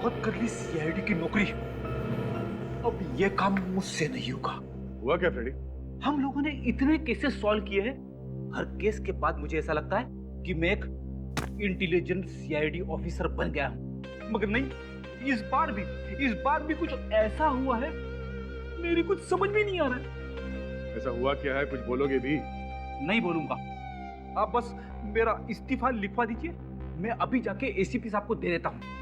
बहुत कर ली सीआईडी की नौकरी, अब ये काम मुझसे नहीं होगा। हुआ क्या फ्रेडी? हम लोगों ने इतने केसेस सॉल्व किए हैं, हर केस के बाद मुझे ऐसा लगता है कि मैं एक इंटेलिजेंट सीआईडी ऑफिसर बन गया हूं। मगर नहीं, इस बार भी कुछ ऐसा हुआ है, मेरी कुछ समझ में नहीं आ रहा है। ऐसा हुआ क्या है, कुछ बोलोगे भी? नहीं बोलूंगा, आप बस मेरा इस्तीफा लिखवा दीजिए, मैं अभी जाके एसीपी साहब को दे देता हूं।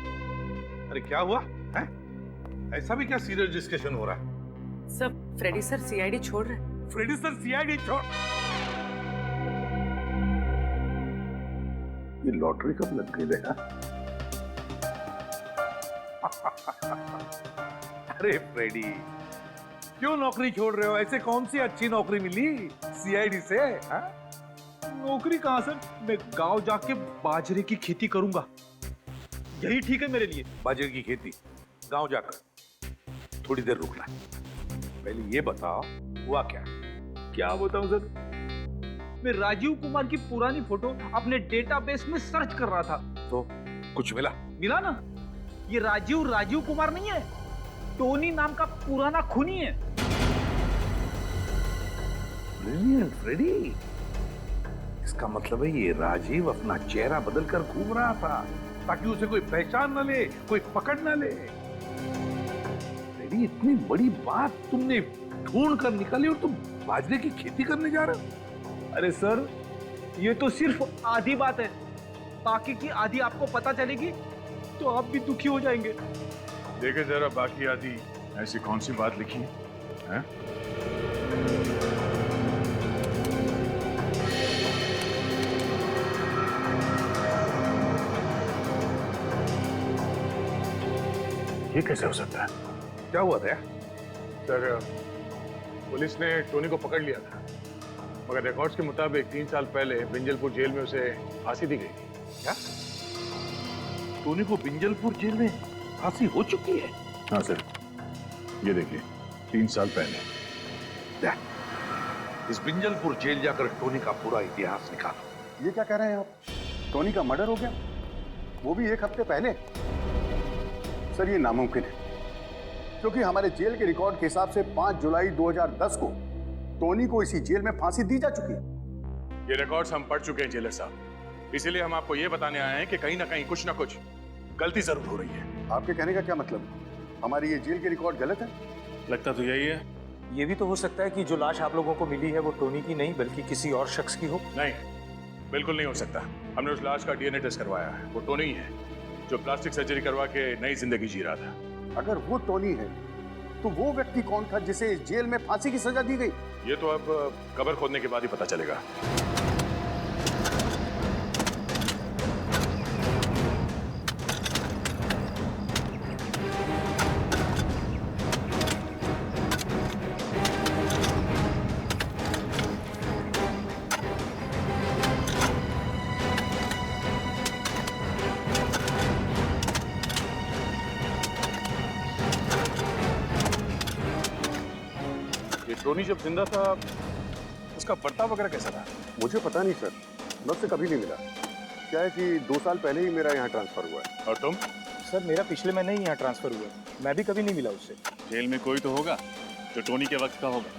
अरे क्या हुआ है? ऐसा भी क्या सीरियस डिस्कशन हो रहा है? सब फ्रेडी सर सीआईडी छोड़ रहे हैं। फ्रेडी सर सीआईडी छोड़? ये लॉटरी कब लग गई देखा? अरे फ्रेडी, क्यों नौकरी छोड़ रहे हो? ऐसे कौन सी अच्छी नौकरी मिली सीआईडी से? हा? नौकरी कहां सर, मैं गांव जाके बाजरे की खेती करूंगा, यही ठीक है मेरे लिए। बाजरे की खेती गांव जाकर? थोड़ी देर रुकना, पहले ये बताओ हुआ क्या? क्या बताऊं सर, मैं राजीव कुमार की पुरानी फोटो अपने डेटाबेस में सर्च कर रहा था। तो कुछ मिला? मिला ना, ये राजीव कुमार नहीं है, टोनी नाम का पुराना खूनी है। ब्रिलियंट फ्रेडी, इसका मतलब है ये राजीव अपना चेहरा बदल कर घूम रहा था ताकि उसे कोई पहचान न ले, कोई पकड़ न ले। फ्रेडी, इतनी बड़ी बात तुमने ढूंढ कर निकाली और तुम बाजरे की खेती करने जा रहे हो? अरे सर, ये तो सिर्फ आधी बात है, बाकी की आधी आपको पता चलेगी तो आप भी दुखी हो जाएंगे। देखे जरा बाकी आधी, ऐसी कौन सी बात लिखी है? ये कैसे हो सकता है? क्या हुआ था सर? पुलिस ने टोनी को पकड़ लिया था, मगर रिकॉर्ड्स के मुताबिक 3 साल पहले बिंजलपुर जेल में उसे फांसी दी गई थी। क्या टोनी को बिंजलपुर जेल में फांसी हो चुकी है? हाँ सर, ये देखिए 3 साल पहले। इस बिंजलपुर जेल जाकर टोनी का पूरा इतिहास निकालो। ये क्या कह रहे हैं आप? टोनी का मर्डर हो गया, वो भी 1 हफ्ते पहले? सर ये नामुमकिन है, क्योंकि हमारे जेल के रिकॉर्ड के हिसाब से 5 जुलाई 2010 को टोनी को इसी जेल में फांसी दी जा चुकी है। ये रिकॉर्ड्स हम पढ़ चुके हैं जेलर साहब, इसीलिए हम आपको ये बताने आए हैं कि कहीं ना कहीं कुछ ना कुछ गलती जरूर हो रही है। आपके कहने का क्या मतलब है? हमारी ये जेल के रिकॉर्ड गलत है? लगता तो यही है। ये भी तो हो सकता है कि जो लाश आप लोगों को मिली है वो टोनी की नहीं बल्कि किसी और शख्स की हो। नहीं, बिल्कुल नहीं हो सकता। हमने उस लाश का डीएनए टेस्ट करवाया है, वो टोनी ही है जो प्लास्टिक सर्जरी करवा के नई जिंदगी जी रहा था। अगर वो टोनी है तो वो व्यक्ति कौन था जिसे इस जेल में फांसी की सजा दी गई? ये तो अब कब्र खोदने के बाद ही पता चलेगा। टोनी जब जिंदा था उसका बर्ताव वगैरह कैसा था? मुझे पता नहीं सर, मैं उससे कभी नहीं मिला। क्या है कि 2 साल पहले ही मेरा यहाँ ट्रांसफर हुआ है। और तुम? सर मेरा पिछले महीने ही यहाँ ट्रांसफर हुआ, मैं भी कभी नहीं मिला उससे। जेल में कोई तो होगा जो टोनी के वक्त का होगा।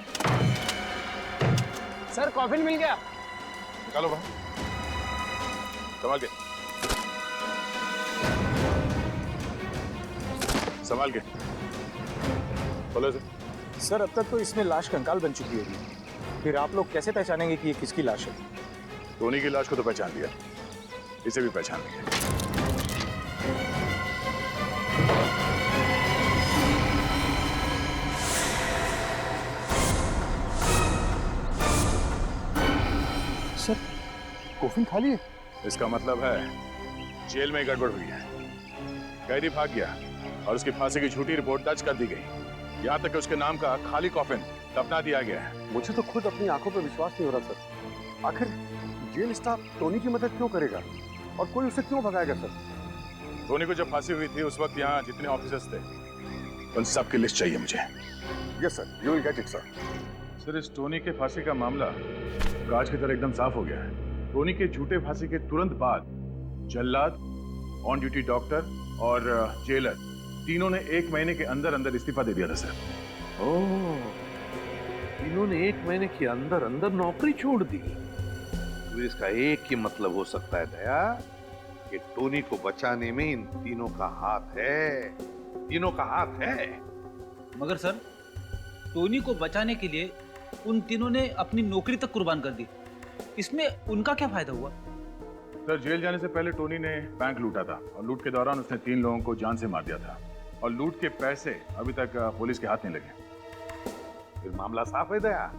सर कॉफिन मिल गया। निकालो बाहर, संभाल के, संभाल के बोलो से। सर अब तक तो इसमें लाश कंकाल बन चुकी होगी, फिर आप लोग कैसे पहचानेंगे कि ये किसकी लाश है? टोनी की लाश को तो पहचान लिया, इसे भी पहचान लिया। सर कॉफिन खाली है? इसका मतलब है जेल में गड़बड़ हुई है, कैदी भाग गया और उसकी फांसी की झूठी रिपोर्ट दर्ज कर दी गई। यहाँ तक कि उसके नाम का खाली कॉफिन दफना दिया गया है। मुझे तो खुद अपनी आंखों पर विश्वास नहीं हो रहा सर। आखिर जेल स्टाफ टोनी की मदद क्यों करेगा और कोई उसे क्यों भगाएगा सर? टोनी को जब फांसी हुई थी उस वक्त यहाँ जितने ऑफिसर्स थे उन सब की लिस्ट चाहिए मुझे। Yes sir, you will get it sir. Sir इस टोनी के फांसी का मामला कांच की तरह एकदम साफ हो गया है। टोनी के झूठे फांसी के तुरंत बाद जल्लाद, ऑन ड्यूटी डॉक्टर और जेलर तीनों ने 1 महीने के अंदर अंदर इस्तीफा दे दिया था सर। ओह, इन्होंने 1 महीने के अंदर अंदर नौकरी छोड़ दी। तो इसका एक ही मतलब हो सकता है दया कि टोनी को बचाने में इन तीनों का हाथ है। तीनों का हाथ है। मगर सर, टोनी को बचाने के लिए उन तीनों ने अपनी नौकरी तक कुर्बान कर दी। इसमें उनका क्या फायदा हुआ? सर, जेल जाने से पहले टोनी ने बैंक लूटा था और लूट के दौरान उसने 3 लोगों को जान से मार दिया था और लूट के पैसे अभी तक पुलिस के हाथ नहीं लगे। फिर मामला साफ है दया।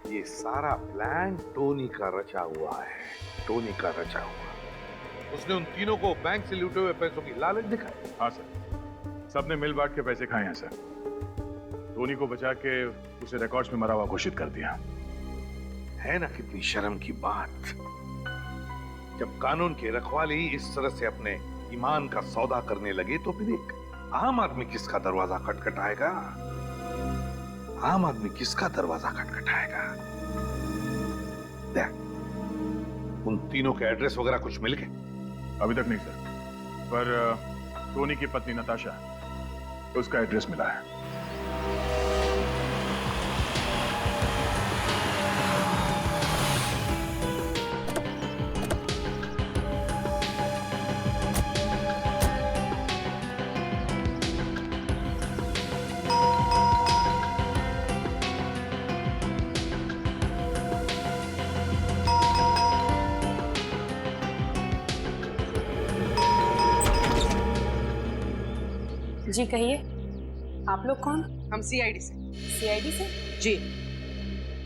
ये सारा प्लान टोनी का रचा हुआ है। टोनी का रचा हुआ। उसने उन तीनों को बैंक से लूटे हुए पैसों की लालच दिखाई। हाँ सर, सबने मिल बांट के पैसे खाए हैं सर। टोनी को बचा के उसे रिकॉर्ड्स में मरा हुआ घोषित कर दिया। है ना कितनी शर्म की बात। जब कानून की रखवाली इस तरह से अपने ईमान का सौदा करने लगे तो फिर एक आम आदमी किसका दरवाजा खटखटाएगा? आम आदमी किसका दरवाजा खटखटाएगा? देख, उन तीनों के एड्रेस वगैरह कुछ मिल गए? अभी तक नहीं सर, पर टोनी की पत्नी नताशा, उसका एड्रेस मिला है। जी कहिए, आप लोग कौन? हम सीआईडी से। सीआईडी से? जी।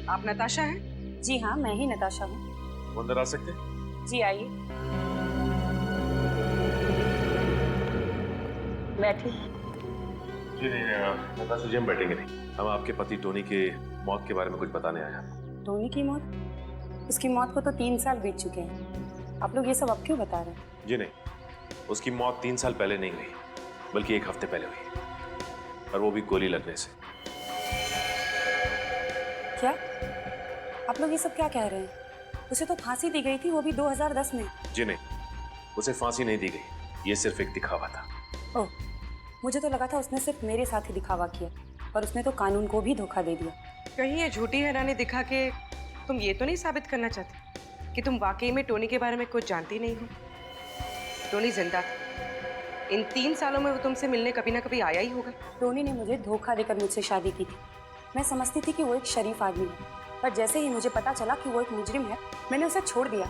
आप नताशा हैं? जी हाँ, मैं ही नताशा हूँ। अंदर आ सकते हैं? जी आइए, बैठिए। जी नहीं, नताशा जी हम बैठेंगे नहीं। हम आपके पति टोनी के मौत के बारे में कुछ बताने आए हैं। टोनी की मौत? उसकी मौत को तो 3 साल बीत चुके हैं। आप लोग ये सब अब क्यों बता रहे हैं? जी नहीं, उसकी मौत 3 साल पहले नहीं हुई, बल्कि 1 हफ्ते पहले हुई, और वो भी गोली लगने से। क्या आप लोग ये सब क्या कह रहे हैं? उसे तो फांसी दी गई थी, वो भी 2010 में। जी नहीं, उसे फांसी नहीं दी गई। ये सिर्फ एक दिखावा था। ओह, मुझे तो लगा था उसने सिर्फ मेरे साथ ही दिखावा किया, पर उसने तो कानून को भी धोखा दे दिया। कहीं ये झूठी हैरानी दिखा के तुम ये तो नहीं साबित करना चाहती कि तुम वाकई में टोनी के बारे में कुछ जानती नहीं हो? टोनी जिंदा था। इन 3 सालों में वो तुमसे मिलने कभी ना कभी आया ही होगा। टोनी ने मुझे धोखा देकर मुझसे शादी की थी। मैं समझती थी कि वो एक शरीफ आदमी है, पर जैसे ही मुझे पता चला कि वो एक मुजरिम है, मैंने उसे छोड़ दिया।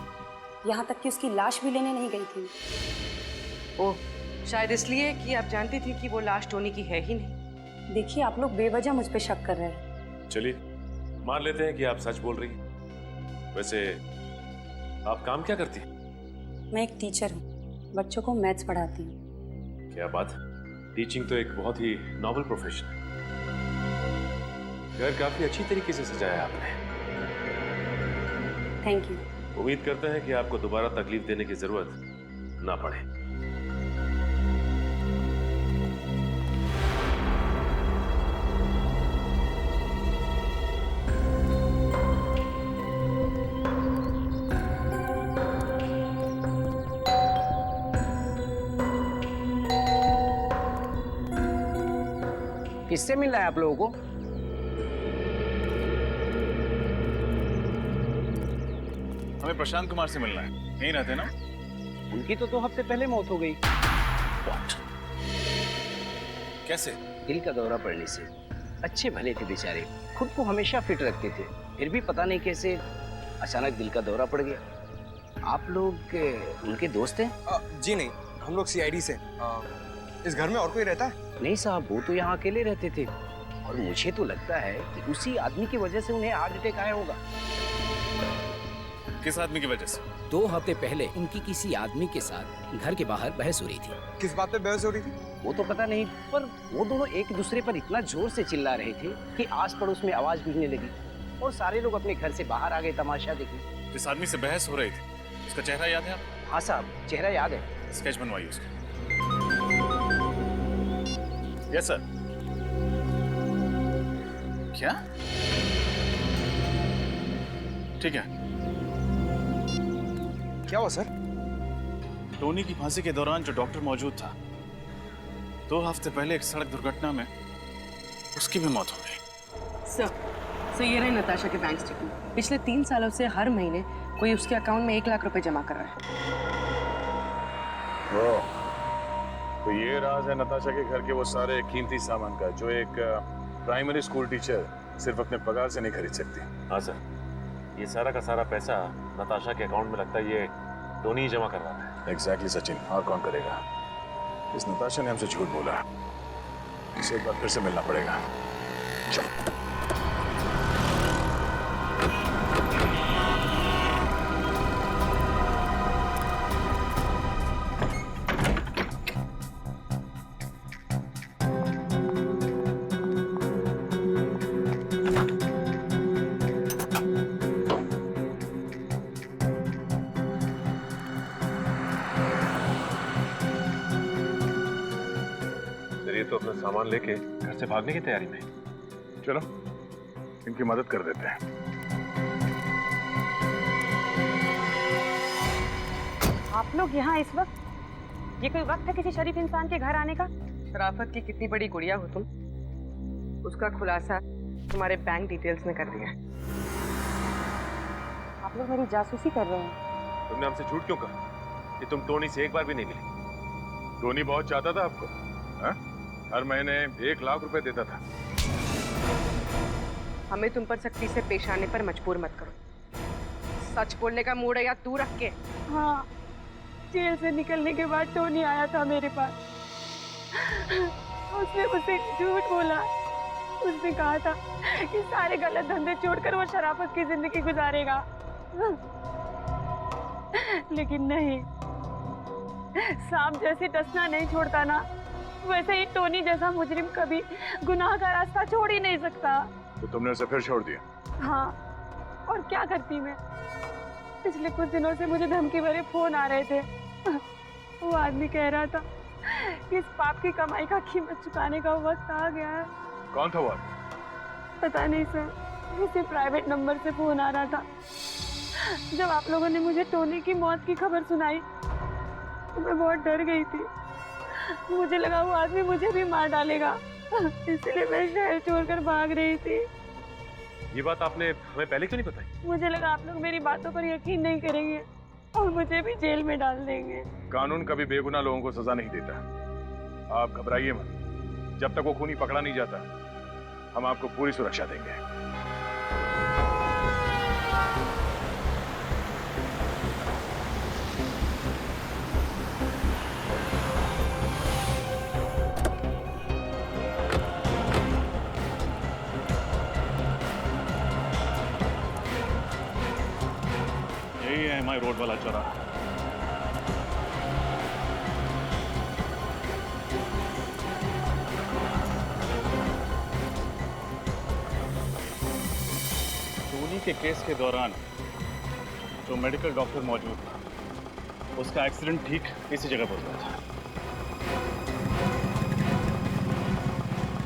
यहाँ तक कि उसकी लाश भी लेने नहीं गई थी। ओह, शायद इसलिए कि आप जानती थी कि वो लाश टोनी की है ही नहीं। देखिए, आप लोग बेवजह मुझ पे शक कर रहे हैं। चलिए मान लेते हैं कि आप सच बोल रही हैं। वैसे आप काम क्या करती हैं? मैं एक टीचर हूँ, बच्चों को मैथ्स पढ़ाती हूँ। क्या बात, टीचिंग तो एक बहुत ही नॉबल प्रोफेशन है। घर काफी अच्छी तरीके से सजाया आपने। Thank you. उम्मीद करते हैं कि आपको दोबारा तकलीफ देने की जरूरत ना पड़े। किससे मिलना है आप लोगों को? हमें प्रशांत कुमार से मिलना है। यहीं रहते ना? उनकी तो 2 हफ्ते पहले मौत हो गई। कैसे? दिल का दौरा पड़ने से। अच्छे भले थे बेचारे, खुद को हमेशा फिट रखते थे, फिर भी पता नहीं कैसे अचानक दिल का दौरा पड़ गया। आप लोग उनके दोस्त हैं? जी नहीं, हम लोग सीआईडी से। इस घर में और कोई रहता है? नहीं साहब, वो तो यहाँ अकेले रहते थे, और मुझे तो लगता है कि उसी आदमी की वजह से उन्हें हार्ट अटैक आया होगा। किस आदमी की वजह से? 2 हफ्ते पहले उनकी किसी आदमी के साथ घर के बाहर बहस हो रही थी। किस बात पे बहस हो रही थी? वो तो पता नहीं, पर वो दोनों एक दूसरे पर इतना जोर से चिल्ला रहे थे कि आस पड़ोस में आवाज गूंजने लगी, और सारे लोग अपने घर से बाहर आ गए तमाशा देखने। जिस आदमी से बहस हो रही थी, उसका चेहरा याद है आपको? हाँ साहब, चेहरा याद है। स्केच बनवाइए उसका। Yes sir. क्या? ठीक है। क्या हुआ सर? टोनी की फांसी के दौरान जो डॉक्टर मौजूद था, 2 हफ्ते पहले एक सड़क दुर्घटना में उसकी भी मौत हो गई। सर ये रहे नताशा के बैंक स्टेटमेंट। पिछले 3 सालों से हर महीने कोई उसके अकाउंट में 1 लाख रुपए जमा कर रहा है। ओह, तो ये राज है नताशा के घर के वो सारे कीमती सामान का जो एक प्राइमरी स्कूल टीचर सिर्फ अपने पगार से नहीं खरीद सकती। हाँ सर, ये सारा का सारा पैसा नताशा के अकाउंट में लगता है ये टोनी ही जमा कर रहा है। एग्जैक्टली सचिन, और कौन करेगा? इस नताशा ने हमसे झूठ बोला, इसे एक बार फिर से मिलना पड़ेगा। चलो। तो अपना सामान लेके घर से भागने की तैयारी में। चलो इनकी मदद कर देते हैं। आप लोग यहाँ इस वक्त? ये कोई वक्त है किसी शरीफ इंसान के घर आने का? शराफत की कितनी बड़ी गुड़िया हो तुम, उसका खुलासा तुम्हारे बैंक डिटेल्स में कर दिया। आप लोग मेरी जासूसी कर रहे हैं। तुमने हमसे झूठ क्यों कहा कि तुम टोनी से एक बार भी नहीं मिली? टोनी बहुत चाहता था आपको, हा? हर महीने 1 लाख रुपए देता था। हमें तुम पर सख्ती से पेश आने पर मजबूर मत करो। सच बोलने का मूड है या तू रख के? हाँ, जेल से निकलने के बाद टोनी आया था मेरे पास। उसने मुझसे झूठ बोला। उसने कहा था कि सारे गलत धंधे छोड़कर वो शराफत की जिंदगी गुजारेगा, लेकिन नहीं। सांप जैसे डसना नहीं छोड़ता ना, वैसे ही टोनी जैसा मुजरिम कभी गुनाह का रास्ता छोड़ ही नहीं सकता। तो तुमने उसे फिर छोड़ दिया? हाँ, और क्या करती मैं? पिछले कुछ दिनों से मुझे धमकी भरे फोन आ रहे थे। वो आदमी कह रहा था कि इस पाप की कमाई का कीमत चुकाने का वक्त आ गया है। कौन था वो? पता नहीं सर, किसी प्राइवेट नंबर से फोन आ रहा था। जब आप लोगों ने मुझे टोनी की मौत की खबर सुनाई तो मैं बहुत डर गई थी। मुझे लगा वो आदमी मुझे भी मार डालेगा, इसलिए मैं शहर छोड़कर भाग रही थी। ये बात आपने हमें पहले क्यों नहीं बताई? मुझे लगा आप लोग मेरी बातों पर यकीन नहीं करेंगे और मुझे भी जेल में डाल देंगे। कानून कभी बेगुनाह लोगों को सजा नहीं देता। आप घबराइए मत। जब तक वो खूनी पकड़ा नहीं जाता, हम आपको पूरी सुरक्षा देंगे। यही है हमारे रोड वाला चौराहा। टोनी के केस के दौरान जो मेडिकल डॉक्टर मौजूद था, उसका एक्सीडेंट ठीक इसी जगह पर हुआ था।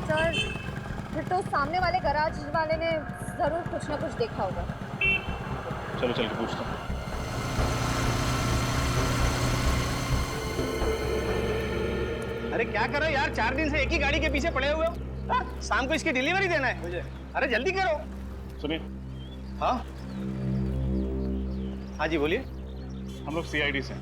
सर, फिर तो सामने वाले गैराज वाले ने जरूर कुछ ना कुछ देखा होगा। चलो चल के पूछता हूँ। अरे क्या कर रहे हो यार, 4 दिन से एक ही गाड़ी के पीछे पड़े हुए हो। शाम को इसकी डिलीवरी देना है मुझे। अरे जल्दी करो। सुनिए। हाँ हाँ जी बोलिए। हम लोग CID से हैं।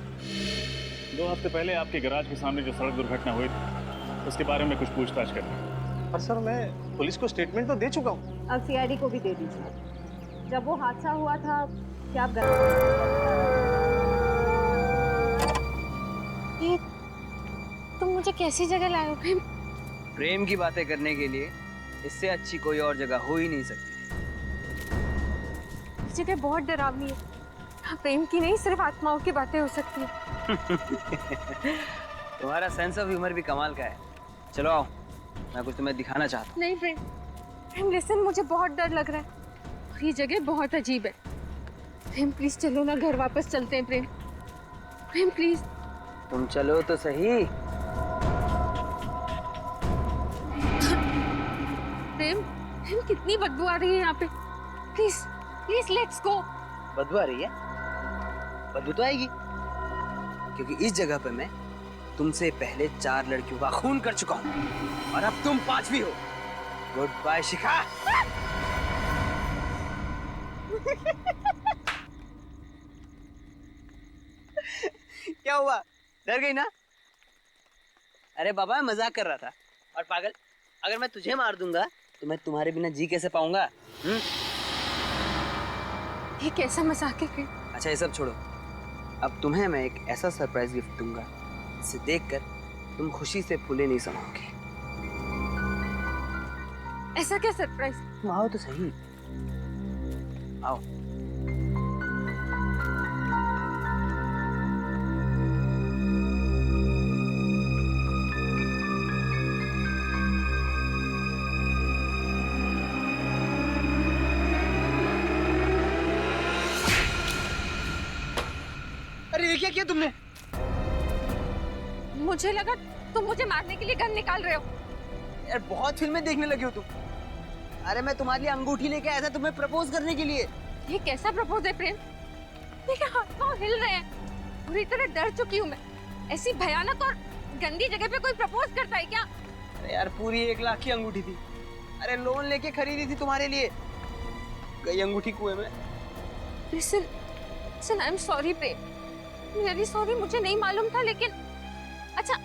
2 हफ्ते पहले आपके गैराज के सामने जो सड़क दुर्घटना हुई थी, उसके बारे में कुछ पूछताछ करनी। पर सर मैं पुलिस को स्टेटमेंट तो दे चुका हूँ। अब CID को भी दे दीजिए। जब वो हादसा हुआ था क्या आप ये तुम मुझे कैसी जगह लाए हो प्रेम? प्रेम की बातें करने के लिए इससे अच्छी कोई और जगह हो ही नहीं सकती। ये जगह बहुत डरावनी है। प्रेम की नहीं, सिर्फ आत्माओं की बातें हो सकती है। तुम्हारा सेंस ऑफ ह्यूमर भी कमाल का है। चलो आओ, मैं कुछ तुम्हें दिखाना चाहता हूँ। नहीं प्रेम, प्रेम लिसन, मुझे बहुत डर लग रहा है और ये जगह बहुत अजीब है। प्रेम प्लीज चलो ना, घर वापस चलते हैं प्रेम। प्रेम प्लीज। तुम चलो तो सही। प्रेम, प्रेम कितनी बदबू आ रही है यहाँ पे। Please please let's go. बदबू आ रही है? बदबू तो आएगी, क्योंकि इस जगह पे मैं तुमसे पहले 4 लड़कियों का खून कर चुका हूँ और अब तुम 5वीं हो। गुड बाय शिखा। क्या हुआ, डर गई ना? अरे बाबा, मैं मजाक कर रहा था। और पागल, अगर मैं तुझे मार दूंगा तो मैं तुम्हारे बिना जी कैसे पाऊंगा? ये कैसा मजाक है प्रेम? अच्छा ये सब छोड़ो, अब तुम्हें मैं एक ऐसा सरप्राइज गिफ्ट दूंगा जिसे देखकर तुम खुशी से फूले नहीं समाओगे। ऐसा क्या सरप्राइज? तुम आओ तो सही, आओ। अरे ये क्या किया तुमने? मुझे लगा तुम मुझे मारने के लिए गन निकाल रहे हो। यार बहुत फिल्में देखने लगे हो तुम। अरे मैं तुम्हारे लिए अंगूठी लेके आया था तुम्हें प्रपोज करने के लिए। ये कैसा प्रपोज है प्रेम? मेरे हाथ पांव हिल रहे हैं, पूरी तरह डर चुकी हूँ मैं। ऐसी भयानक और गंदी जगह पे कोई प्रपोज करता है क्या? अरे यार पूरी 1 लाख की अंगूठी थी। अरे लोन लेके खरीदी थी तुम्हारे लिए। गई अंगूठी कुएं में। Listen, I am sorry Prem. Very sorry, मुझे नहीं मालूम था। लेकिन अच्छा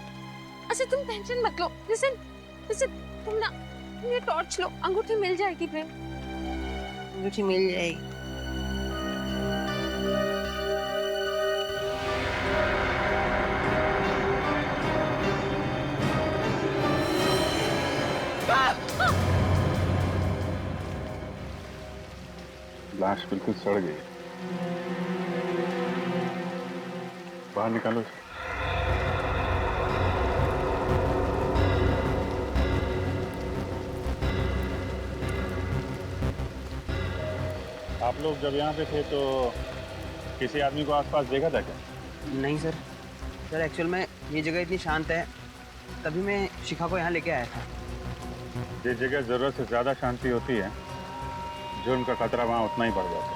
तुम टेंशन मत लो। लिसन, तुम ना ये टॉर्च लो, अंगूठी मिल जाएगी प्रेम। अंगूठी मिल जाएगी। लाश बिल्कुल सड़ गई। बाहर निकालो। आप लोग जब यहाँ पे थे तो किसी आदमी को आसपास देखा था क्या? नहीं सर। सर एक्चुअल में ये जगह इतनी शांत है, तभी मैं शिखा को यहाँ लेके आया था। जिस जगह जरूरत से ज्यादा शांति होती है, जुर्म का खतरा वहाँ उतना ही बढ़ जाता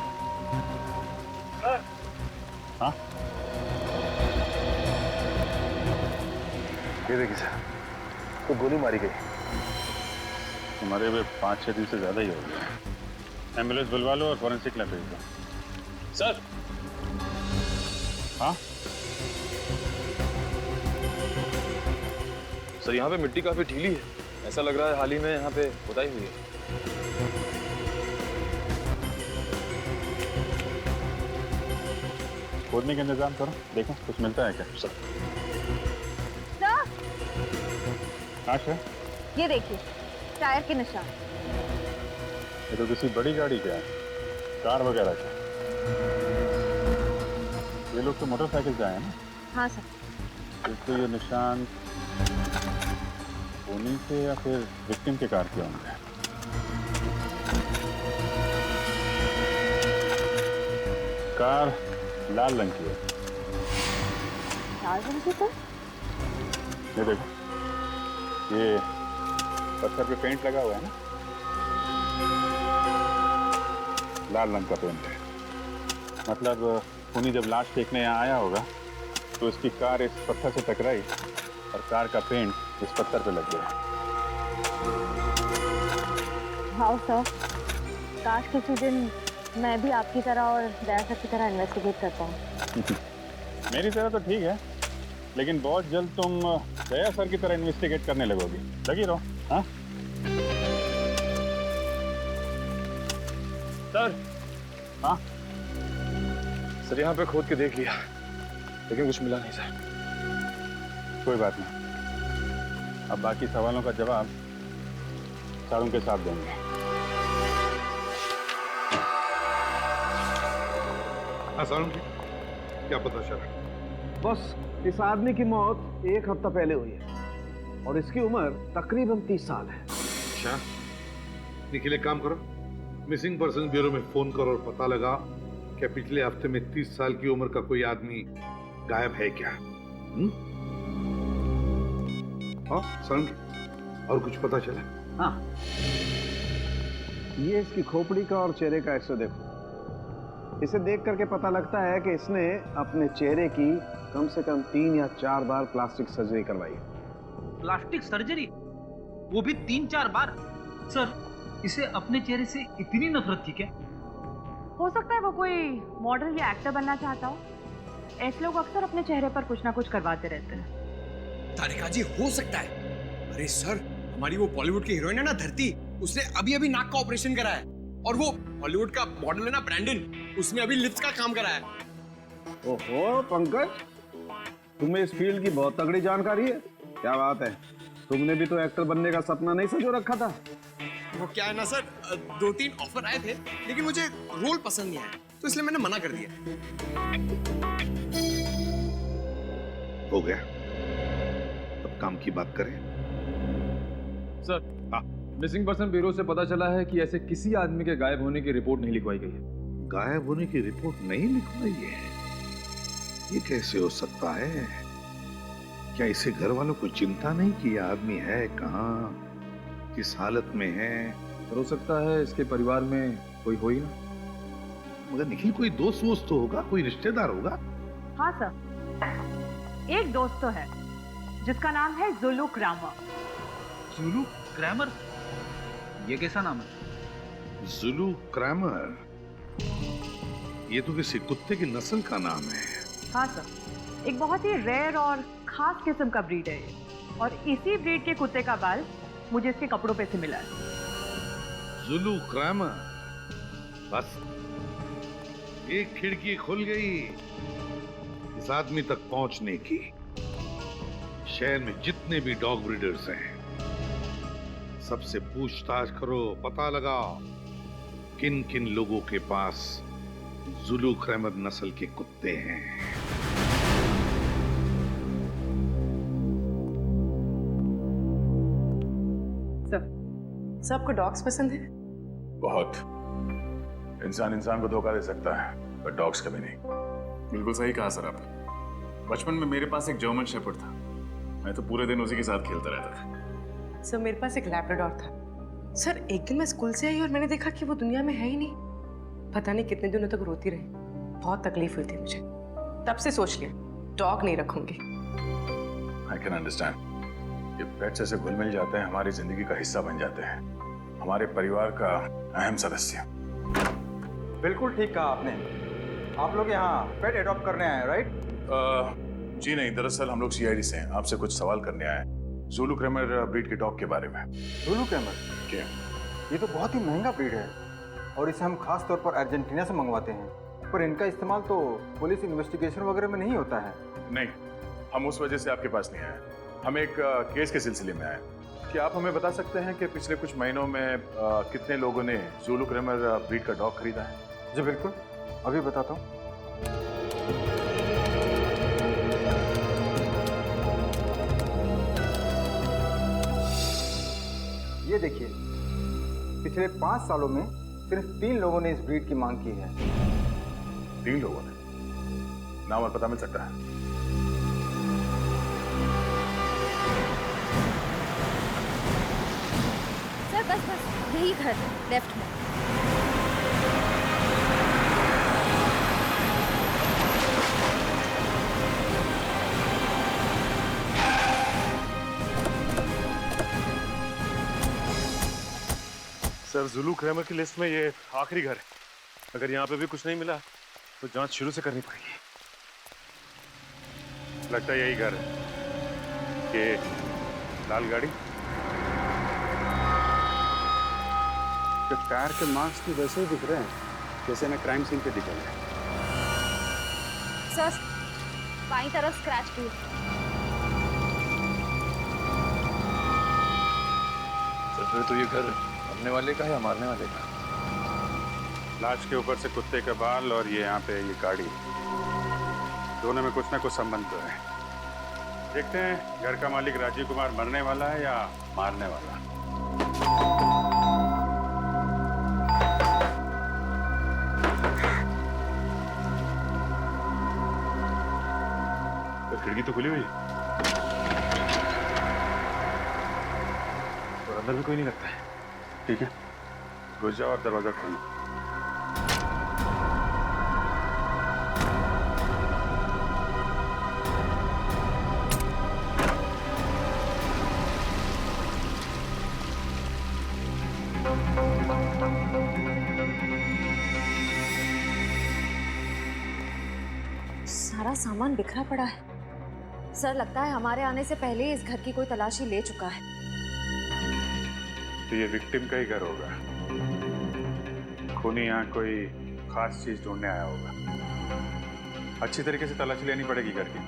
है। हाँ? ये देखिए सर, तो गोली मारी गई। तुम्हारे हुए 5-6 दिन से ज्यादा ही हो गया। एम्बुलेंस बुलवा लो और फॉरेंसिक लैब भेज दो। सर। हाँ? सर यहाँ पे मिट्टी काफी ढीली है, ऐसा लग रहा है हाल ही में यहाँ पे खुदाई हुई है। खोदने का इंतजाम करो, देखो कुछ मिलता है क्या? सर, हाँ सर। ये देखिए टायर के निशान। ये तो किसी बड़ी गाड़ी का है, कार वगैरह का। ये लोग तो मोटरसाइकिल से आए हैं ना? हाँ सर। तो ये निशान उन्हीं से या फिर विक्टिम के कार के होंगे। कार लाल रंग की है। लाल रंग की? तो ये देखो, ये पत्थर पे पेंट लगा हुआ है ना, लाल रंग का पेंट है। मतलब उन्हीं जब लाश फेंकने यहाँ आया होगा तो इसकी कार इस पत्थर से टकराई और कार का पेंट इस पत्थर पे लग गया। हाँ सर, काश किसी दिन मैं भी आपकी तरह और दया सर की तरह इन्वेस्टिगेट करता हूँ। मेरी तरह तो ठीक है, लेकिन बहुत जल्द तुम दया सर की तरह इन्वेस्टिगेट करने लगोगी। लगी रहो। हाँ सर। हाँ सर यहाँ पे खोद के देख लिया, लेकिन कुछ मिला नहीं सर। कोई बात नहीं, अब बाकी सवालों का जवाब चारों के साथ देंगे। आसान क्या पता चला? बस इस आदमी की मौत 1 हफ्ता पहले हुई है और इसकी उम्र तकरीबन 30 साल है। अच्छा, निखिल एक काम करो, मिसिंग पर्सन ब्यूरो में फोन करो और पता लगा कि पिछले हफ्ते में 30 साल की उम्र का कोई आदमी गायब है क्या? हाँ सर, और कुछ पता चला? हाँ, ये इसकी खोपड़ी का और चेहरे का एक्सरे देखो। इसे देख करके पता लगता है कि इसने अपने चेहरे की कम से कम 3 या 4 बार प्लास्टिक सर्जरी करवाई। प्लास्टिक सर्जरी, वो भी 3-4 बार? सर, इसे अपने चेहरे से इतनी नफरत थी क्या? हो सकता है वो कोई मॉडल या एक्टर बनना चाहता हो। ऐसे लोग अक्सर अपने चेहरे पर कुछ ना कुछ करवाते रहते हैं। तारिका जी, हो सकता है। अरे सर, हमारी वो बॉलीवुड की हीरोइन है ना धरती, उसने अभी अभी नाक का ऑपरेशन करा है। और वो हॉलीवुड का मॉडल है ना ब्रैंडन, उसने अभी लिप्स का काम करा है। ओहो पंकज, तुम्हें इस फील्ड की बहुत तगड़ी जानकारी है। क्या बात है, तुमने भी तो एक्टर बनने का सपना नहीं संजो रखा था? वो क्या है ना सर, 2-3 ऑफर आए थे, लेकिन मुझे रोल पसंद नहीं आया, तो इसलिए मैंने मना कर दिया। हो गया, अब काम की बात करें। सर, मिसिंग पर्सन ब्यूरो से पता चला है कि ऐसे किसी आदमी के गायब होने की रिपोर्ट नहीं लिखवाई गई है। गायब होने की रिपोर्ट नहीं लिखवाई है? ये कैसे हो सकता है? क्या इसे घर वालों को चिंता नहीं कि यह आदमी है कहाँ, किस हालत में है? हो सकता है इसके परिवार में कोई हो ही ना। मगर निखिल, कोई दोस्त वोस्त तो होगा, कोई रिश्तेदार होगा। हाँ सर, एक दोस्त तो है जिसका नाम है जुलू क्रैमर। जुलू क्रैमर? ये कैसा नाम है? जुलू क्रैमर? ये तो किसी कुत्ते की नस्ल का नाम है। हाँ सर, एक बहुत ही रेयर और खास किस्म का ब्रीड है ये, और इसी ब्रीड के कुत्ते का बाल मुझे इसके कपड़ों पे से मिला है। जुलू क्रैमर, बस एक खिड़की खुल गई इस आदमी तक पहुंचने की। शहर में जितने भी डॉग ब्रीडर्स हैं, सबसे पूछताछ करो, पता लगाओ किन किन लोगों के पास जुलू क्रैमर नस्ल के कुत्ते हैं। सबको डॉग्स पसंद है? बहुत। इंसान इंसान को धोखा दे सकता है, पर डॉग्स कभी नहीं। बिल्कुल सही कहा सर आपने। बचपन में मेरे पास एक जर्मन शेपर्ड था, मैं तो पूरे दिन उसी के साथ खेलता रहता था। सर, मेरे पास एक लैब्राडोर था। सर, एक दिन मैं स्कूल से आई और मैंने देखा कि वो दुनिया में है ही नहीं। पता नहीं कितने दिनों तक रोती रही, बहुत तकलीफ हुई थी मुझे। तब से सोच लिया डॉग नहीं रखूंगी। I can understand. ये पेट्स ऐसे घुल मिल जाते हैं, हमारी जिंदगी का हिस्सा बन जाते हैं, हमारे परिवार का अहम सदस्य। बिल्कुल ठीक कहा आपने। आप लोग यहाँ पेट एडॉप्ट करने आए हैं, राइट? जी नहीं, दरअसल हम लोग सीआईडी से हैं, आपसे कुछ सवाल करने आए हैं जुलू क्रैमर ब्रीड के डॉग के बारे में। जुलू क्रैमर? क्या? ये तो बहुत ही महंगा ब्रीड है और इसे हम खास तौर पर अर्जेंटीना से मंगवाते हैं, पर इनका इस्तेमाल तो पुलिस इन्वेस्टिगेशन वगैरह में नहीं होता है। नहीं, हम उस वजह से आपके पास नहीं आए, हम एक केस के सिलसिले में आए। क्या आप हमें बता सकते हैं कि पिछले कुछ महीनों में कितने लोगों ने जुलू क्रैमर ब्रीड का डॉग खरीदा है? जी बिल्कुल, अभी बताता हूँ। ये देखिए, पिछले 5 सालों में सिर्फ 3 लोगों ने इस ब्रीड की मांग की है। 3 लोगों ने? नाम और पता मिल सकता है? सर बस बस यही घर लेफ्ट में। सर, जुलू क्रैमर की लिस्ट में ये आखिरी घर है। अगर यहाँ पे भी कुछ नहीं मिला तो जांच शुरू से करनी पड़ेगी। लगता है यही घर है। ये लाल गाड़ी। टायर के मार्क्स भी वैसे ही दिख रहे हैं जैसे मैं क्राइम सीन पे दिखे हैं। सर, बाईं तरफ स्क्रैच भी है। तो फिर तो ये घर मरने वाले का है या मारने वाले का? लाश के ऊपर से कुत्ते का बाल और ये यहाँ पे ये गाड़ी, दोनों में कुछ ना कुछ संबंध तो है। देखते हैं घर का मालिक राजीव कुमार मरने वाला है या मारने वाला। तो खिड़की तो खुली हुई है और अंदर भी कोई नहीं लगता है। ठीक है, घुस जाओ और दरवाजा खोलो। सारा सामान बिखरा पड़ा है। सर, लगता है हमारे आने से पहले ही इस घर की कोई तलाशी ले चुका है। तो ये विक्टिम का ही घर होगा। खूनी यहाँ कोई खास चीज ढूंढने आया होगा। अच्छी तरीके से तलाशी लेनी पड़ेगी घर की।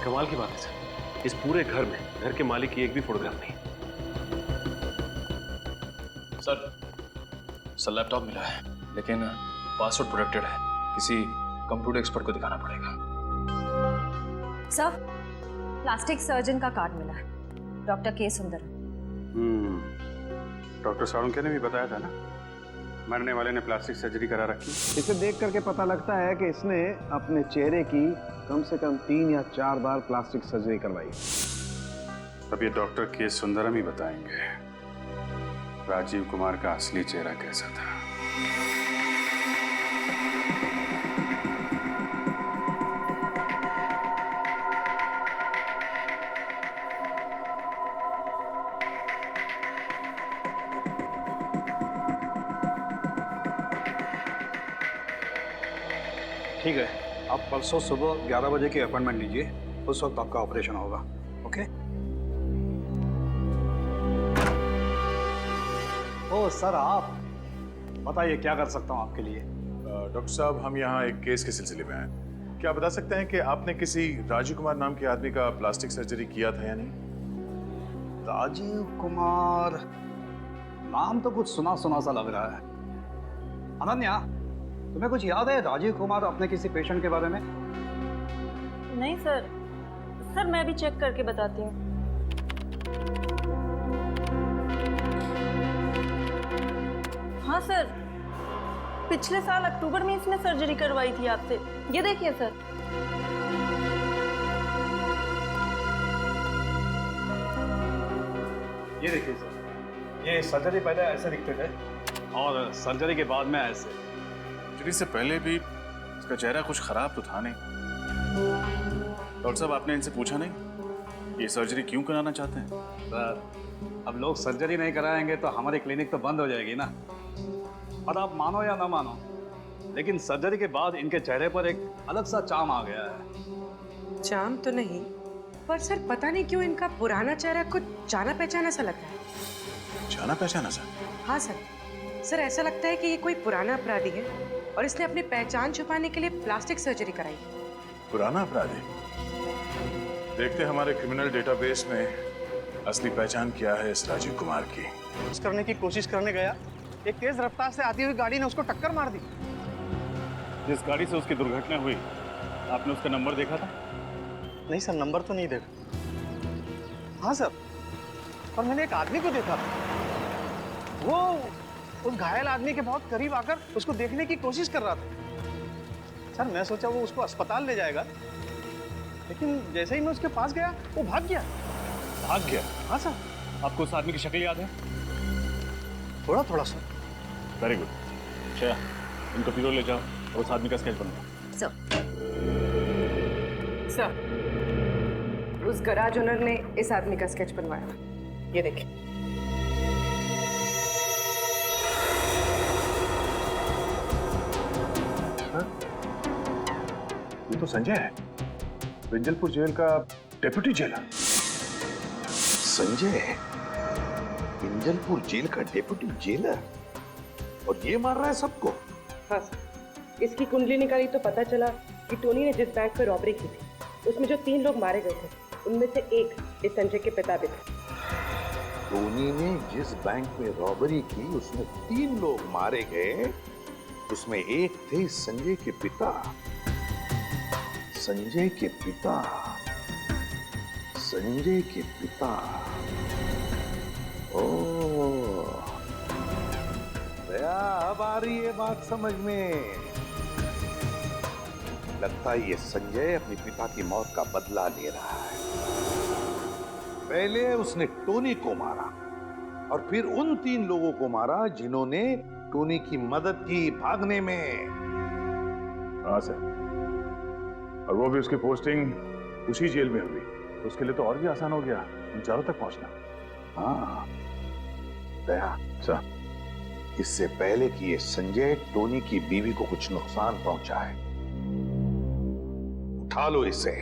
कमाल की बात है सर, इस पूरे घर में घर के मालिक की एक भी फोटोग्राफ नहीं। सर लैपटॉप मिला है, लेकिन पासवर्ड प्रोटेक्टेड है। किसी कंप्यूटर एक्सपर्ट को दिखाना पड़ेगा। सर, प्लास्टिक सर्जन का कार्ड मिला है, डॉक्टर के सुंदर। डॉक्टर साळुंखे ने भी बताया था ना, मरने वाले ने प्लास्टिक सर्जरी करा रखी। इसे देख करके पता लगता है कि इसने अपने चेहरे की कम से कम 3 या 4 बार प्लास्टिक सर्जरी करवाई। अब ये डॉक्टर के सुंदरम ही बताएंगे राजीव कुमार का असली चेहरा कैसा था। ठीक है, आप परसों सुबह 11 बजे की अपॉइंटमेंट लीजिए, उस वक्त आपका ऑपरेशन होगा। ओके? ओ सर, आप बताइए क्या कर सकता हूँ आपके लिए। डॉक्टर साहब, हम यहाँ एक केस के सिलसिले में आए। क्या आप बता सकते हैं कि आपने किसी राजीव कुमार नाम के आदमी का प्लास्टिक सर्जरी किया था या नहीं? राजीव कुमार नाम तो कुछ सुना सुना सा लग रहा है। अनन्या, तुम्हें कुछ याद है राजीव कुमार अपने किसी पेशेंट के बारे में? नहीं सर, मैं भी चेक करके बताती हूँ। हाँ सर, पिछले साल अक्टूबर में इसने सर्जरी करवाई थी आपसे। ये देखिए सर। ये देखिए सर, ये सर्जरी पहले ऐसे दिखते थे और सर्जरी के बाद में ऐसे। सर्जरी से पहले भी इसका चेहरा कुछ खराब तो था नहीं। डॉक्टर साहब, आपने इनसे पूछा नहीं ये सर्जरी क्यों कराना चाहते हैं? सर, अब लोग सर्जरी नहीं कराएंगे तो हमारी क्लिनिक तो बंद हो जाएगी ना। और आप मानो या ना मानो, लेकिन सर्जरी के बाद इनके चेहरे पर एक अलग सा चार्म आ गया है। चार्म तो नहीं, पर सर पता नहीं क्यों इनका पुराना चेहरा कुछ जाना पहचाना सा लगता है। जाना पहचाना सा? हाँ सर, ऐसा लगता है कि ये कोई पुराना अपराधी है और इसने अपनी पहचान छुपाने के लिए प्लास्टिक सर्जरी कराई। पुराना अपराधी? देखते हमारे क्रिमिनल डेटाबेस में असली पहचान क्या है इस राजीव कुमार की। करने की कोशिश करने गया, एक तेज रफ्तार से आती हुई गाड़ी ने उसको टक्कर मार दी। जिस गाड़ी से उसकी दुर्घटना हुई, आपने उसका नंबर देखा था? नहीं सर, नंबर तो नहीं देखा। हाँ सर, पर मैंने एक आदमी को देखा था। वो उस घायल आदमी के बहुत करीब आकर उसको देखने की कोशिश कर रहा था। सर, मैं सोचा वो उसको अस्पताल ले जाएगा, लेकिन जैसे ही मैं उसके पास गया वो भाग गया। भाग गया? हाँ सर। आपको उस आदमी की शक्ल याद है? थोड़ा थोड़ा सर। Very good. अच्छा, इनको फिर ले जाओ और उस आदमी का स्केच बनाओ। सर, उस गराज ओनर ने इस आदमी का स्केच बनवाया। ये देखिए। ये तो संजय है, बिंजलपुर जेल का डेप्यूटी जेलर। संजय, बिंजलपुर जेल का डेप्यूटी जेलर, और ये मार रहा है सबको? हाँ सर, इसकी कुंडली निकाली तो पता चला कि टोनी ने जिस बैंक पर रॉबरी की थी, उसमें जो 3 लोग मारे गए थे, उनमें से एक इस संजय के पिता भी थे। टोनी ने जिस बैंक में रॉबरी की उसमें 3 लोग मारे गए। उसमें एक थे संजय के पिता। संजय के पिता। संजय के पिता। ओह, दया, अब आ रही है बात समझ में। लगता है ये संजय अपने पिता की मौत का बदला ले रहा है। पहले उसने टोनी को मारा और फिर उन 3 लोगों को मारा जिन्होंने टोनी की मदद की भागने में। हाँ सर, और वो भी उसकी पोस्टिंग उसी जेल में हुई, तो उसके लिए तो और भी आसान हो गया उन चारों तक पहुंचना। हाँ दया सर, इससे पहले कि ये संजय टोनी की बीवी को कुछ नुकसान पहुंचाए, उठा लो इसे।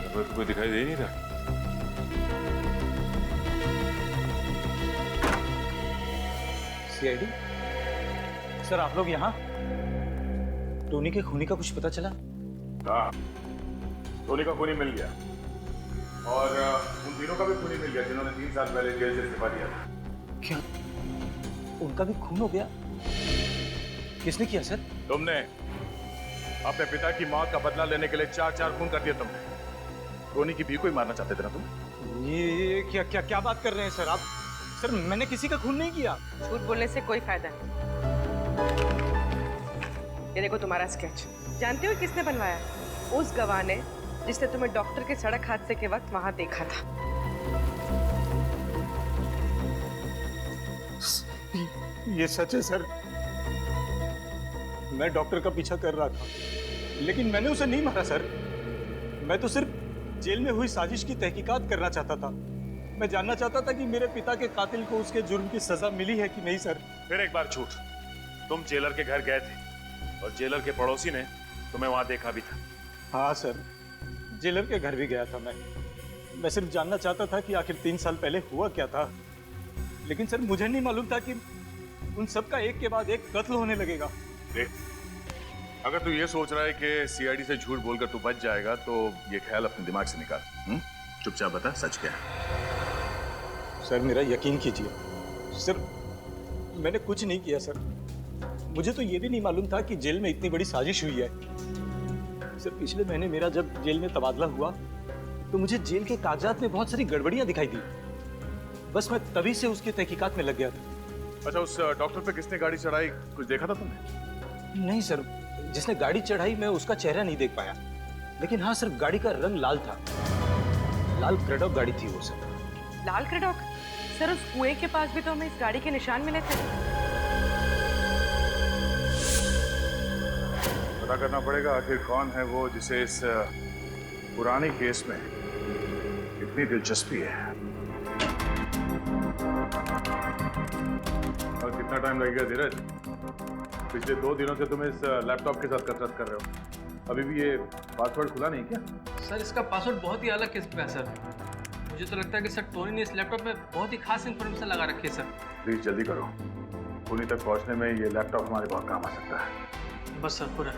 तो कोई दिखाई दे नहीं रहा। सीआईडी सर, आप लोग यहाँ? टोनी के खूनी का कुछ पता चला? हाँ, टोनी का खूनी मिल गया और उन तीनों का भी खूनी मिल गया जिन्होंने 3 साल पहले जेल से इस्तीफा दिया था। क्या उनका भी खून हो गया? किसने किया सर? तुमने अपने पिता की मौत का बदला लेने के लिए 4 खून कर दिए तुमने। टोनी की भी कोई मारना चाहते थे ना तुम? ये क्या क्या क्या बात कर रहे हैं सर आप? सर मैंने किसी का खून नहीं किया। झूठ बोलने से कोई फायदा नहीं। ये देखो तुम्हारा स्केच। जानते हो किसने बनवाया? उस गवाह ने जिसने तुम्हें डॉक्टर के सड़क हादसे के वक्त वहां देखा था। ये सच है सर। मैं डॉक्टर का पीछा कर रहा था, लेकिन मैंने उसे नहीं मारा सर। मैं तो सिर्फ जेल में हुई साजिश की तहकीकात करना चाहता था। मैं जानना चाहता था कि मेरे पिता के कातिल को उसके जुर्म की सजा मिली है कि नहीं सर। फिर एक बार झूठ। तुम जेलर के घर गए थे और जेलर के पड़ोसी ने तुम्हें वहां देखा भी था। हाँ सर, जेलर के घर भी गया था मैं सिर्फ जानना चाहता था कि आखिर 3 साल पहले हुआ क्या था। लेकिन सर मुझे नहीं मालूम था कि उन सब का एक के बाद एक कत्ल होने लगेगा। देख, अगर तू ये सोच रहा है कि सीआईडी से झूठ बोलकर तू बच जाएगा तो ये ख्याल अपने दिमाग से निकाल। चुपचाप बता सच क्या है। सर मेरा यकीन कीजिए, सर मैंने कुछ नहीं किया सर। मुझे तो ये भी नहीं मालूम था कि जेल में इतनी बड़ी साजिश हुई है। सर पिछले महीने मेरा जब जेल में तबादला हुआ तो मुझे जेल के कागजात में बहुत सारी गड़बड़ियां दिखाई दी। बस मैं तभी से उसकी तहकीकात में लग गया था। अच्छा, उस डॉक्टर पे किसने गाड़ी चढ़ाई, कुछ देखा था तुमने? नहीं सर, जिसने गाड़ी चढ़ाई मैं उसका चेहरा नहीं देख पाया, लेकिन हाँ सर गाड़ी का रंग लाल था। लाल क्रेडॉक गाड़ी थी वो सर। लाल क्रेडॉक? सर उस कुएं के पास भी तो हमें इस गाड़ी के निशान मिले थे। पता करना पड़ेगा आखिर कौन है वो जिसे इस पुराने केस में इतनी दिलचस्पी है। और कितना टाइम लगेगा धीरज? पिछले 2 दिनों से तुम इस लैपटॉप के साथ कसरत कर रहे हो, अभी भी ये पासवर्ड खुला नहीं क्या? सर इसका पासवर्ड बहुत ही अलग किस्म का है सर। मुझे तो लगता है कि सर टोनी ने इस लैपटॉप में बहुत ही खास इन्फॉर्मेशन लगा रखी है सर। प्लीज जल्दी करो, टोनी तक पहुंचने में ये लैपटॉप हमारे बहुत काम आ सकता है। बस सर पूरा।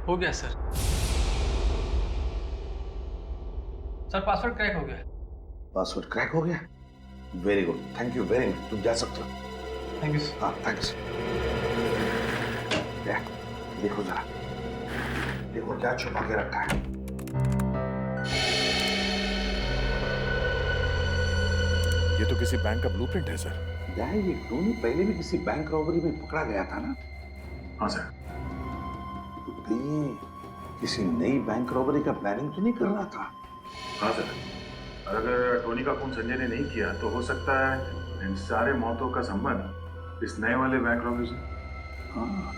हो गया सर। सर पासवर्ड क्रैक हो गया। पासवर्ड क्रैक हो गया? Very good, thank you very much. तुम जा सकते हो। Thank you sir. हाँ थैंक्स। देखो जरा, देखो क्या छुपा के रखा है। ये तो किसी बैंक का ब्लूप्रिंट है सर। यार ये टोनी पहले भी किसी बैंक रॉबरी में पकड़ा गया था ना? हाँ सर। ये किसी नई बैंक रॉबरी का प्लानिंग तो नहीं कर रहा था? हाँ सर, और अगर टोनी का खून संजय ने नहीं किया तो हो सकता है इन सारे मौतों का संबंध इस नए वाले बैंक रॉबरी से। हाँ।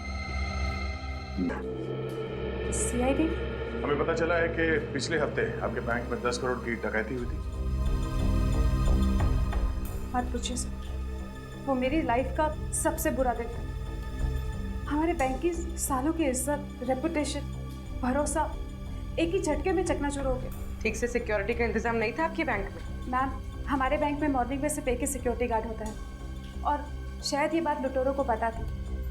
सीआईडी? हमें पता चला है कि पिछले हफ्ते आपके बैंक में 10 करोड़ की डकैती हुई थी। मत पूछिए सर, वो मेरी लाइफ का सबसे बुरा दिन था। हमारे बैंक की सालों की इज्जत, रेपुटेशन, भरोसा एक ही झटके में चकनाचूर हो गया। ठीक से सिक्योरिटी का इंतजाम नहीं था आपके बैंक में? मैम, हमारे बैंक में मॉर्निंग में सिर्फ एक ही सिक्योरिटी गार्ड होता है और शायद ये बात लुटेरों को पता थी,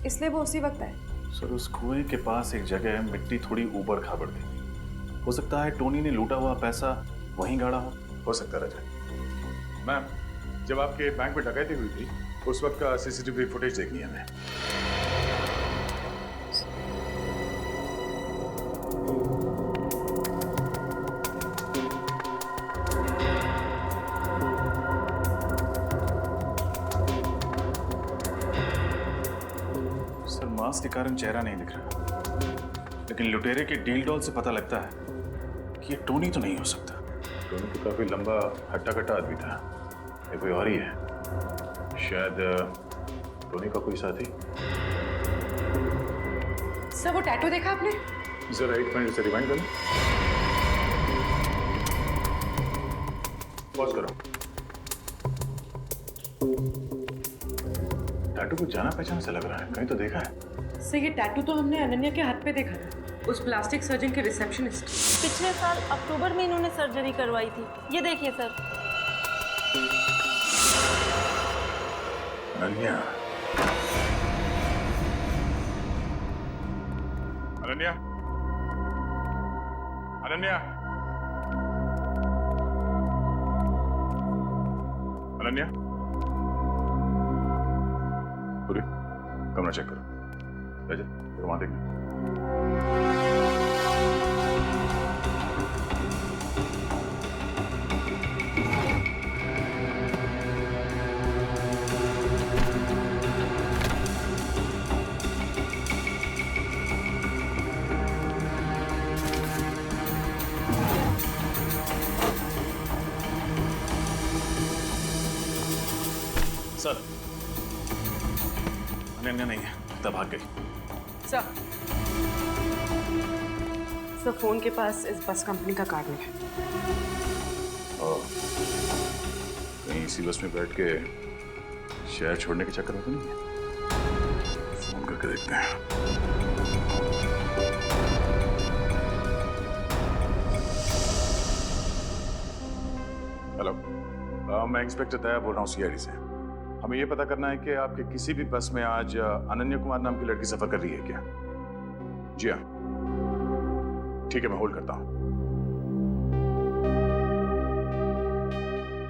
इसलिए वो उसी वक्त आए। सर, उस कुएं के पास एक जगह मिट्टी थोड़ी ऊबड़ खाबड़ थी। हो सकता है टोनी ने लूटा हुआ पैसा वहीं गाड़ा हो सकता है रजत। मैम, जब आपके बैंक में डकैती हुई थी उस वक्त का सीसीटीवी फुटेज देखनी है हमें। सर, मास्क के कारण चेहरा नहीं दिख रहा, लेकिन लुटेरे के डील डॉल से पता लगता है कि ये टोनी तो नहीं हो सकता। टोनी तो काफी लंबा हट्टा कट्टा आदमी था, ये कोई और ही है। शायद टोनी का कोई साथी। सर, वो टैटू देखा आपने? जरा एक मिनट से रिवाइंड करो। पॉज करो। टैटू को जाना पहचाना सा लग रहा है, कहीं तो देखा है। सर, ये टैटू तो हमने अनन्या के हाथ पे देखा था, उस प्लास्टिक सर्जन के रिसेप्शनिस्ट। पिछले साल अक्टूबर में इन्होंने सर्जरी करवाई थी, ये देखिए सर। अनन्या, अनन्या, अनन्या, अनन्या, पूरी कमरा चेक करो। रजत, वहां देखना। सर, अनन्या नहीं है, तब भाग गई। सर, फोन के पास इस बस कंपनी का कार्ड है। कहीं इसी बस में बैठ के शहर छोड़ने के चक्कर में तो नहीं है? फोन करके देखते हैं। हेलो, मैं इंस्पेक्टर दया बोल रहा हूँ सीआईडी से। हमें यह पता करना है कि आपके किसी भी बस में आज अनन्या कुमार नाम की लड़की सफर कर रही है क्या? जी हाँ, ठीक है, मैं होल्ड करता हूँ।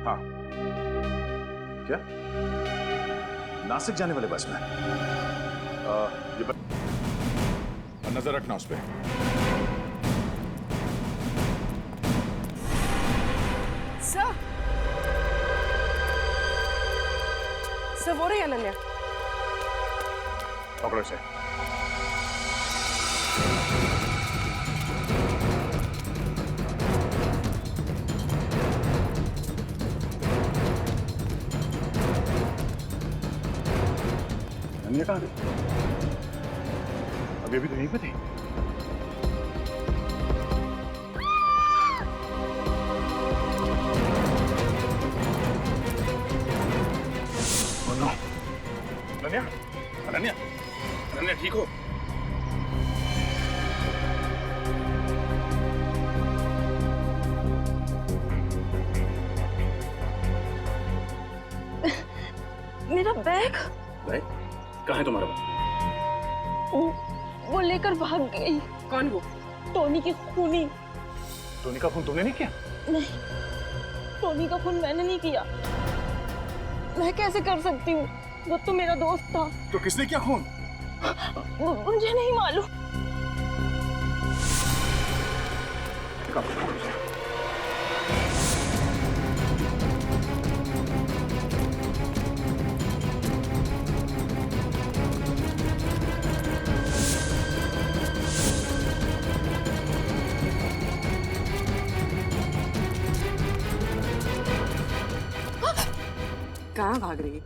हाँ, क्या नासिक जाने वाले बस में? ये नजर रखना उस पर। सर, वो रही अनन्या। पकड़ो इसे। अनन्या कहाँ गई? अभी तो यहीं पे थी। अनन्या, अनन्या, अनन्या ठीक हो? मेरा बैग? बैग? कहाँ है तुम्हारा बैग? वो लेकर भाग गई। कौन वो? टोनी की खूनी। टोनी का खून तुमने नहीं किया? नहीं, टोनी का खून मैंने नहीं किया। मैं कैसे कर सकती हूँ? वो तो मेरा दोस्त था। तो किसने किया खून? मुझे नहीं मालूम। कहाँ भाग रही है?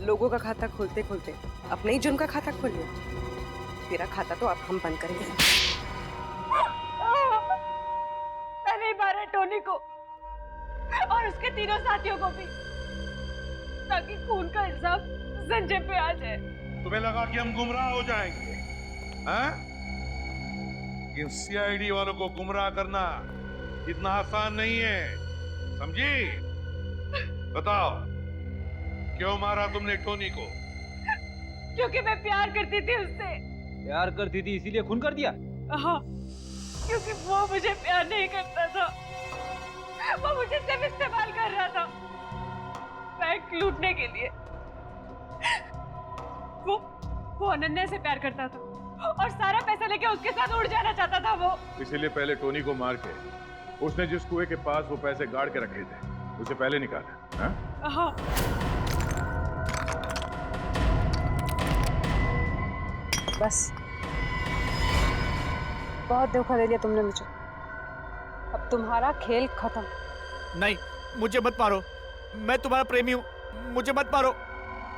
लोगों का खाता खोलते खोलते अपने ही जुर्म का खाता खोल लिया। तेरा खाता तो अब हम बंद करेंगे। मैं नहीं मारा टोनी को और उसके तीनों साथियों को भी, ताकि खून का इल्जाम संजय पे आ जाए। तुम्हें लगा कि हम गुमराह हो जाएंगे, हाँ? इन सीआईडी वालों को गुमराह करना इतना आसान नहीं है, समझी? बताओ, क्यों मारा तुमने टोनी को? क्योंकि मैं प्यार करती थी उससे। प्यार करती थी इसीलिए खून कर दिया? हाँ, क्योंकि वो मुझे प्यार नहीं करता था, वो मुझे सिर्फ इस्तेमाल कर रहा था बैंक लूटने के लिए। वो अनन्या से प्यार करता था और सारा पैसा लेके उसके साथ उड़ जाना चाहता था वो। इसीलिए पहले टोनी को मार के उसने जिस कुएं के पास वो पैसे गाड़ के रखे थे उसे पहले निकाला, हाँ? हाँ। बस बहुत धोखा दे दिया तुमने मुझे। अब तुम्हारा खेल खत्म। नहीं, मुझे मत मारो, मैं तुम्हारा प्रेमी हूँ, मुझे मत मारो।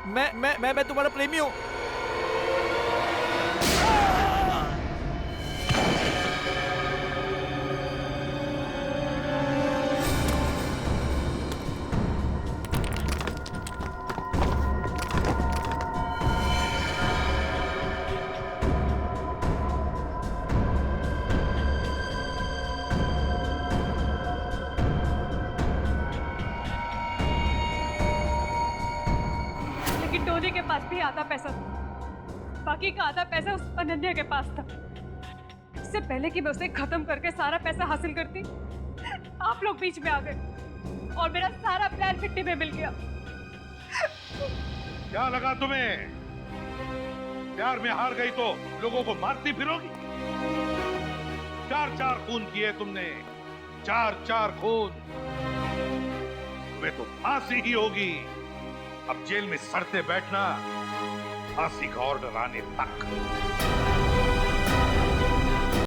मैं तुम्हारा प्रेमी हूँ। टोनी के पास भी आधा पैसा था, बाकी का आधा पैसा उस अनन्या के पास था। इससे पहले कि मैं उसे खत्म करके सारा पैसा हासिल करती, आप लोग बीच में आ गए और मेरा सारा प्लान मिट्टी में मिल गया। क्या लगा तुम्हें? प्यार में हार गई तो लोगों को मारती फिरोगी? 4-4 खून किए तुमने, 4-4 खून। तुम्हें तो फांसी ही होगी। अब जेल में सड़ते बैठना, फांसी का ऑर्डर आने तक।